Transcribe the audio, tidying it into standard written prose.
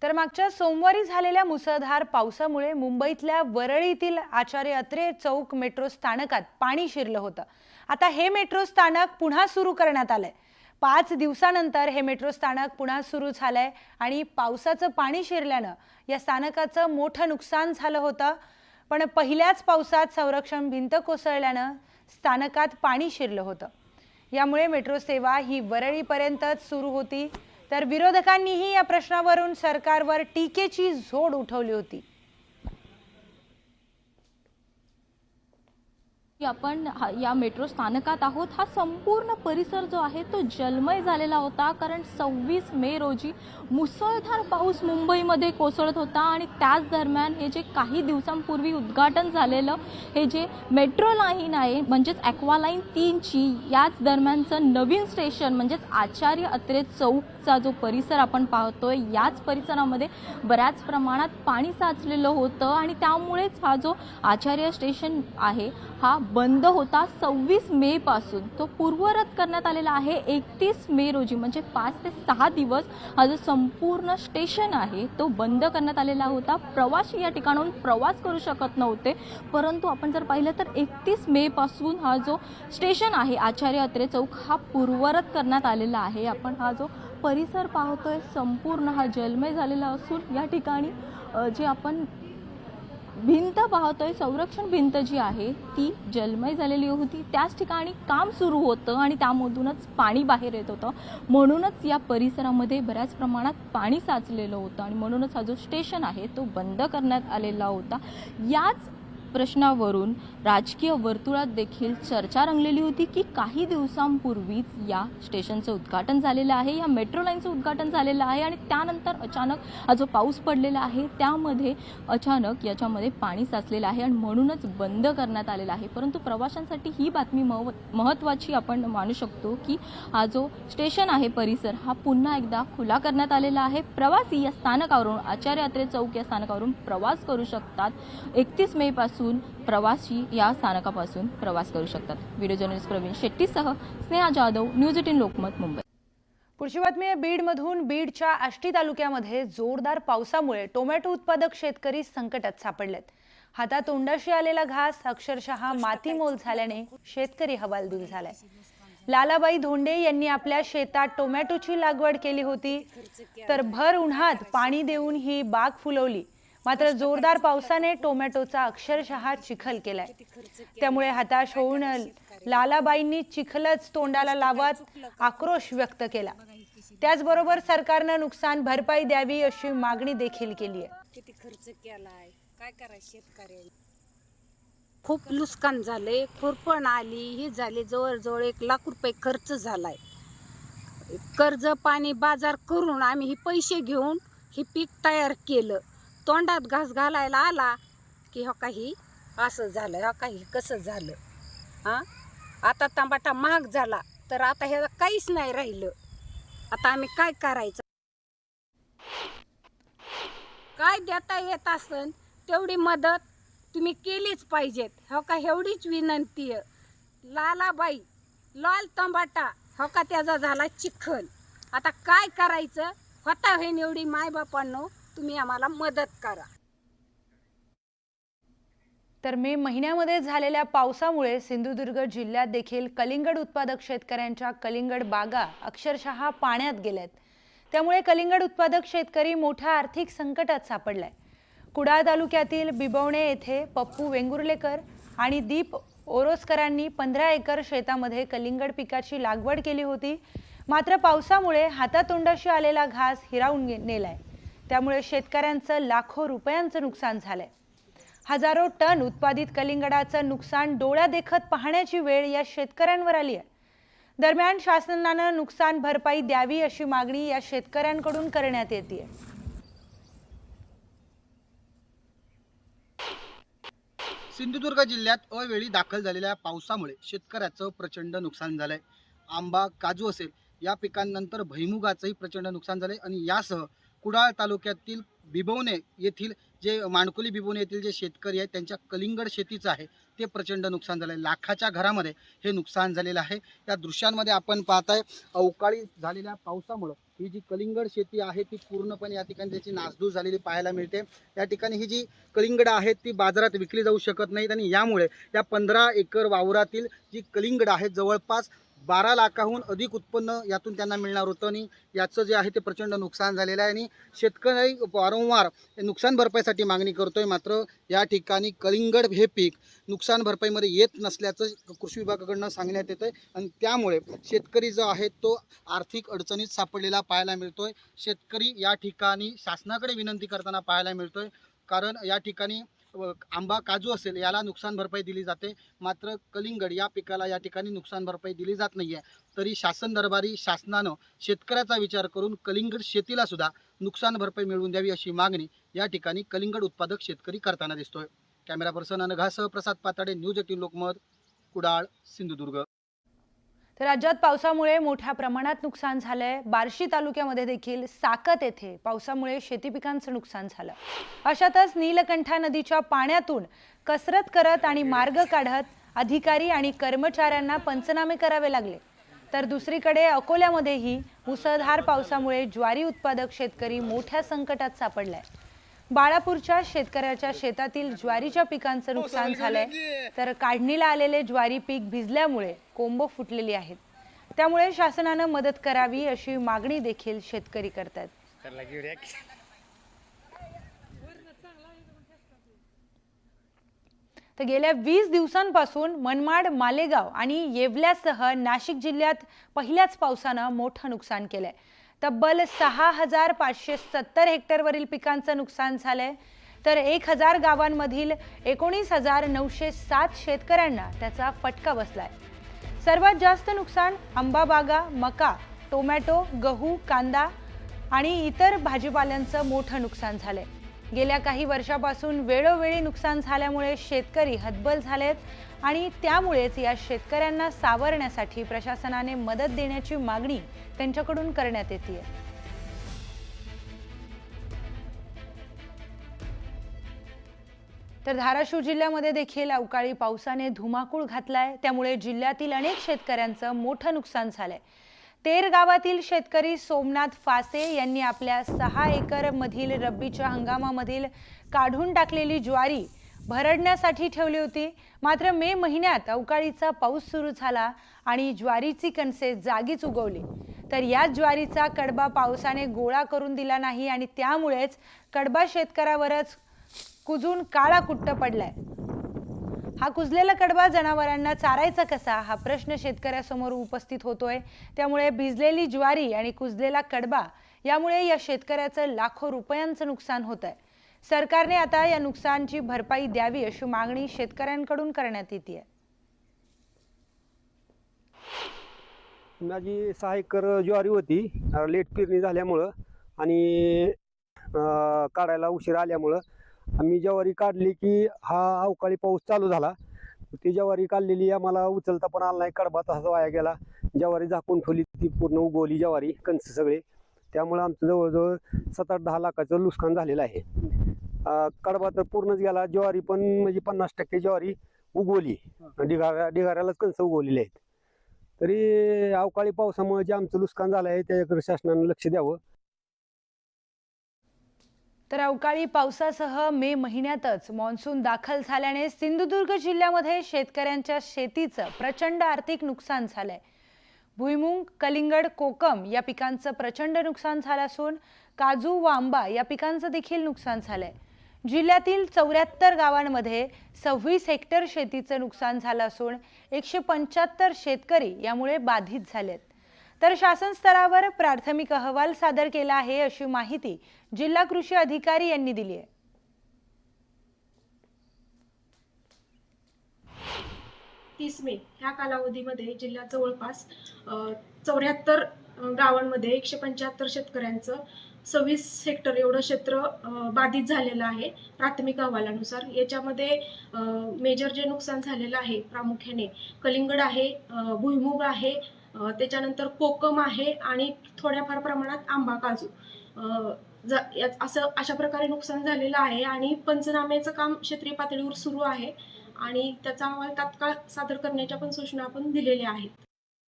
तर मागच्या सोमवारी झालेल्या मुसळधार पावसामुळे मुंबईतल्या वरळीतील आचार्य अत्रे चौक मेट्रो स्थानकात पाणी शिरलं होतं। आता हे मेट्रो स्थानक पुन्हा सुरू करण्यात आलंय। 5 दिवसानंतर हे मेट्रो स्थानक पुन्हा सुरू झालंय आणि पावसाचं पाणी शिरल्यानं या स्थानकाचं मोठं नुकसान झालं होतं। पण पहिल्याच पावसात संरक्षण भिंत कोसळल्यानं स्थानकात पाणी शिरलं होतं। यामुळे मेट्रो सेवा ही वरळीपर्यंतच सुरू होती। तर विरोधकांनीही या प्रश्नावरून सरकारवर टीकेची झोड उठवली होती। आपण या मेट्रो स्थानकात आहोत। हा संपूर्ण परिसर जो आहे तो जलमय झालेला होता, कारण 26 मे रोजी मुसळधार पाऊस मुंबईमध्ये कोसळत होता आणि त्याच दरम्यान हे जे काही दिवसांपूर्वी उद्घाटन झालेलं हे जे मेट्रो लाईन आहे म्हणजेच ॲक्वा लाईन 3 ची याच दरम्यानचं नवीन स्टेशन म्हणजेच आचार्य अत्रे चौकचा जो परिसर आपण पाहतोय, याच परिसरामध्ये बऱ्याच प्रमाणात पाणी साचलेलं होतं आणि त्यामुळेच हा जो आचार्य स्टेशन आहे हा बंद होता। 26 मे पासून तो पूर्वरत करण्यात आलेला आहे। 31 मे रोजी म्हणजे 5 ते 6 दिवस हा जो संपूर्ण स्टेशन आहे तो बंद करण्यात आलेला होता। प्रवासी या ठिकाणाहून प्रवास करू शकत नव्हते, परंतु आपण जर पाहिलं तर 31 मे पासून हा जो स्टेशन आहे आचार्य अत्रे चौक हा पूर्वरत करण्यात आलेला आहे। आपण हा जो परिसर पाहतोय संपूर्ण हा जलमय झालेला असून या ठिकाणी जे आपण भिंत पाहतोय, संरक्षण भिंत जी आहे ती जलमय झालेली होती। त्याच ठिकाणी काम सुरू होतं आणि त्यामधूनच पाणी बाहेर येत होतं, म्हणूनच या परिसरामध्ये बऱ्याच प्रमाणात पाणी साचलेलं होतं आणि म्हणूनच हा जो स्टेशन आहे तो बंद करण्यात आलेला होता। याच प्रश्नावरून राजकीय वर्तुळात देखील चर्चा रंगलेली होती की काही दिवसांपूर्वीच या स्टेशनचं उद्घाटन झालेलं आहे, या मेट्रो लाईनचं उद्घाटन झालेलं आहे आणि त्यानंतर अचानक हा जो पाऊस पडलेला आहे त्यामध्ये अचानक याच्यामध्ये पाणी साचलेलं आहे आणि म्हणूनच बंद करण्यात आलेला आहे। परंतु प्रवाशांसाठी ही बातमी महत्त्वाची आपण मानू शकतो की हा जो स्टेशन आहे परिसर हा पुन्हा एकदा खुला करण्यात आलेला आहे। प्रवासी या स्थानकावरून आचार्य अत्रे चौक या स्थानकावरून प्रवास करू शकतात। 31 मे पासून प्रवासी या स्थानकापासून प्रवास करू शकतात। व्हिडिओ जर्नलिस्ट प्रवीण शेट्टीसह स्नेहा जाधव, न्यूज 18 लोकमत, मुंबई। पुढची बातमी आहे बीडमधून। बीडच्या आष्टी तालुक्यामध्ये जोरदार पावसामुळे टोमॅटो उत्पादक शेतकरी संकटात सापडलेत। हातातोंडाशी आलेला घास अक्षरशः मातीमोल झाल्याने शेतकरी हवालदिल झालाय। लालाबाई धोंडे यांनी आपल्या शेतात टोमॅटोची लागवड केली होती, तर भर उन्हात पाणी देऊन ही बाग फुलवली। मात्र जोरदार पावसाने टोमॅटोचा अक्षरशः चिखल केलाय। त्यामुळे हताश होऊन लालाबाईंनी चिखलच तोंडाला लावत आक्रोश व्यक्त केला। त्याचबरोबर सरकारनं नुकसान भरपाई द्यावी अशी मागणी देखील केली आहे। किती खर्च केलाय, काय करायचं शेतकऱ्यांनी? खूप नुकसान झाले, खुरपण आली, ही झाली, जवळजवळ 1 लाख रुपये खर्च झालाय। कर्ज पाणी बाजार करून आम्ही हे पैसे घेऊन हे पीक तयार केलं। तोंडात घास घालायला आला की हो काही असं झालं, हो काही कसं झालं। आता टमाटा महाग झाला तर आता हे काहीच नाही राहिलं। आता आम्ही काय करायचं? काय देता येत असन तेवढी मदत तुम्ही केलीच पाहिजेत, हो का? एवढीच विनंती आहे। लालाबाई लाल टमाटा हो का त्याचा झाला चिखल, आता काय करायचं? होता होईन एवढी मायबापांनो तुम्ही आम्हाला मदत करा। तर मे महिन्यामध्ये झालेल्या पावसामुळे सिंधुदुर्ग जिल्ह्यात देखील कलिंगड उत्पादक शेतकऱ्यांच्या कलिंगड बागा अक्षरशः पाण्यात गेल्यात। त्यामुळे कलिंगड उत्पादक शेतकरी मोठ्या आर्थिक संकटात सापडलाय। कुडाळ तालुक्यातील बिबवणे येथे पप्पू वेंगुर्लेकर आणि दीप ओरोसकरांनी 15 एकर शेतामध्ये कलिंगड पिकाची लागवड केली होती। मात्र पावसामुळे हातातोंडाशी आलेला घास हिरावून नेलाय। त्यामुळे शेतकऱ्यांचं लाखो रुपयांचं नुकसान झालंय। हजारो टन उत्पादित कलिंगडाचं नुकसान डोळ्यादेखत पाहण्याची वेळ या शेतकऱ्यांवर आली आहे। दरम्यान शासनानं नुकसान भरपाई द्यावी अशी मागणी या शेतकऱ्यांकडून करण्यात येते। सिंधुदुर्ग जिल्ह्यात अवेळी दाखल झालेल्या पावसामुळे शेतकऱ्याचं प्रचंड नुकसान झालंय। आंबा, काजू असेल या पिकांनंतर भुईमुगाचंही प्रचंड नुकसान झालंय आणि यासह कुडाळ तालुक्यातील बिबवणे येथील जे माणकोली बिबवणे येथील जे शेतकरी आहेत त्यांच्या कलिंगड शेतीचं आहे ते प्रचंड नुकसान झालं आहे. लाखाच्या घरामध्ये हे नुकसान झालेलं आहे. या दृश्यांमध्ये आपण पाहताय अवकाळी झालेल्या पावसामुळं ही जी कलिंगड शेती आहे ती पूर्णपणे या ठिकाणी त्याची नासधूस झालेली पाहायला मिळते. या ठिकाणी ही जी कलिंगड आहेत ती बाजारात विकली जाऊ शकत नाहीत आणि यामुळे या 15 एकर वावरातील जी कलिंगड आहेत जवळपास 12 लाखाहून अधिक उत्पन्न यातून त्यांना मिळणार होतं आणि याचं जे आहे ते प्रचंड नुकसान झालेलं आहे आणि शेतकरी वारंवार नुकसान भरपाईसाठी मागणी करतोय. मात्र या ठिकाणी कलिंगड हे पीक नुकसान भरपाईमध्ये येत नसल्याचं कृषी विभागाकडून सांगण्यात येतं आणि त्यामुळे शेतकरी जो आहे तो आर्थिक अडचणीत सापडलेला पाहायला मिळतोय. शेतकरी या ठिकाणी शासनाकडे विनंती करताना पाहायला मिळतोय, कारण या ठिकाणी आंबा काजू असेल याला नुकसान भरपाई दिली जाते, मात्र कलिंगड या पिकाला या ठिकाणी नुकसान भरपाई दिली जात नाही आहे. तरी शासन दरबारी शासनानं शेतकऱ्याचा विचार करून कलिंगड शेतीला सुद्धा नुकसान भरपाई मिळवून द्यावी अशी मागणी या ठिकाणी कलिंगड उत्पादक शेतकरी करताना दिसतोय. कॅमेरा पर्सन अनघासह प्रसाद पाताडे, न्यूज 18 लोकमत, कुडाळ, सिंधुदुर्ग. तर राज्यात पावसामुळे मोठ्या प्रमाणात नुकसान झालंय. बार्शी तालुक्यामध्ये देखील साकत येथे पावसामुळे शेती पिकांचं नुकसान झालं. अशातच नीलकंठा नदीच्या पाण्यातून कसरत करत आणि मार्ग काढत अधिकारी आणि कर्मचाऱ्यांना पंचनामे करावे लागले. तर दुसरीकडे अकोल्यामध्येही मुसळधार पावसामुळे ज्वारी उत्पादक शेतकरी मोठ्या संकटात सापडलाय. बाळापूरच्या शेतकऱ्याच्या शेतातील ज्वारीच्या पिकांचं नुकसान झालंय. तर काढणीला आलेले ज्वारी पीक भिजल्यामुळे कोंब फुटलेली आहेत. त्यामुळे शासनानं मदत करावी अशी मागणी देखील शेतकरी करतात. तर गेल्या 20 दिवसांपासून मनमाड, मालेगाव आणि येवल्यासह नाशिक जिल्ह्यात पहिल्याच पावसानं मोठं नुकसान केलंय. तब्बल 6,570 हेक्टरवरील पिकांचं नुकसान झालंय. तर 1,000 गावांमधील 19,907 शेतकऱ्यांना त्याचा फटका बसलाय. सर्वात जास्त नुकसान आंबा बागा, मका, टोमॅटो, गहू, कांदा आणि इतर भाजीपाल्यांचं मोठं नुकसान झालंय. गेल्या काही वर्षापासून वेळोवेळी नुकसान झाल्यामुळे शेतकरी हतबल झालेत आणि त्यामुळेच या शेतकऱ्यांना सावरण्यासाठी प्रशासनाने मदत देण्याची मागणी त्यांच्याकडून करण्यात येते. तर धाराशिव जिल्ह्यामध्ये देखील अवकाळी पावसाने धुमाकूळ घातलाय. त्यामुळे जिल्ह्यातील अनेक शेतकऱ्यांचं मोठं नुकसान झालंय. तेर गावातील शेतकरी सोमनाथ फासे यांनी आपल्या 6 एकर मधील रब्बीच्या हंगामामधील काढून टाकलेली ज्वारी भरडण्यासाठी ठेवली होती. मात्र मे महिन्यात अवकाळीचा पाऊस सुरू झाला आणि ज्वारीची कणसे जागीच उगवली. तर या ज्वारीचा कडबा पावसाने गोळा करून दिला नाही आणि त्यामुळेच कडबा शेतकऱ्यावरच कुजून काळा कुट्ट पडलाय. हा कुजलेला कडबा जनावरांना चारायचा कसा हा प्रश्न शेतकऱ्यासमोर उपस्थित होतोय. त्यामुळे भिजलेली ज्वारी आणि कुजलेला कडबा यामुळे या शेतकऱ्याचं लाखो रुपयांचं नुकसान होत आहे. सरकारने आता या नुकसानाची भरपाई द्यावी अशी मागणी शेतकऱ्यांकडून करण्यात येते. माझी 6 एकर ज्वारी होती. लेट पेरणी झाल्यामुळं आणि काढायला उशीर आल्यामुळं आम्ही ज्वारी काढली की हा अवकाळी पाऊस चालू झाला. ती ज्वारी काढलेली आम्हाला उचलता पण आला नाही. कडबा तसा वाया गेला. ज्वारी झाकून ठेवली ती पूर्ण उगवली ज्वारी कणस सगळे. त्यामुळे आमचं जवळजवळ 7-8-10 लाखाचं नुकसान झालेलं आहे. कडबा तर पूर्णच गेला. ज्वारी पण म्हणजे 50% ज्वारी उगवली. ढिगाऱ्यालाच कणस उगवलेले आहेत. तरी अवकाळी पावसामुळे जे आमचं नुकसान झालं आहे त्याच्याकडे शासनानं लक्ष द्यावं. तर अवकाळी पावसासह मे महिन्यातच मान्सून दाखल झाल्याने सिंधुदुर्ग जिल्ह्यामध्ये शेतकऱ्यांच्या शेतीचं प्रचंड आर्थिक नुकसान झालंय. भुईमुग, कलिंगड, कोकम या पिकांचं प्रचंड नुकसान झालं असून काजू व आंबा या पिकांचं देखील नुकसान झालंय. जिल्ह्यातील 74 गावांमध्ये 26 हेक्टर शेतीचं नुकसान झालं असून 175 शेतकरी यामुळे बाधित झालेत. तर शासन स्तरावर प्राथमिक अहवाल सादर केला आहे अशी माहिती जिल्हा कृषी अधिकारी यांनी दिली आहे. 30 मे ह्या कालावधीमध्ये जिल्ह्यात जवळपास 74 गावांमध्ये 175 शेतकऱ्यांचं 26 हेक्टर एवढं क्षेत्र बाधित झालेलं आहे प्राथमिक अहवालानुसार. याच्यामध्ये मेजर जे नुकसान झालेलं आहे प्रामुख्याने कलिंगड आहे, भुईमुग आहे, त्याच्यानंतर कोकम आहे आणि थोड्याफार प्रमाणात आंबा काजू अशा प्रकारे नुकसान झालेलं आहे आणि पंचनाम्याचं काम क्षेत्रीय पातळीवर सुरू आहे आणि त्याचा अहवाल तात्काळ सादर करण्याच्या पण सूचना आपण दिलेल्या आहेत.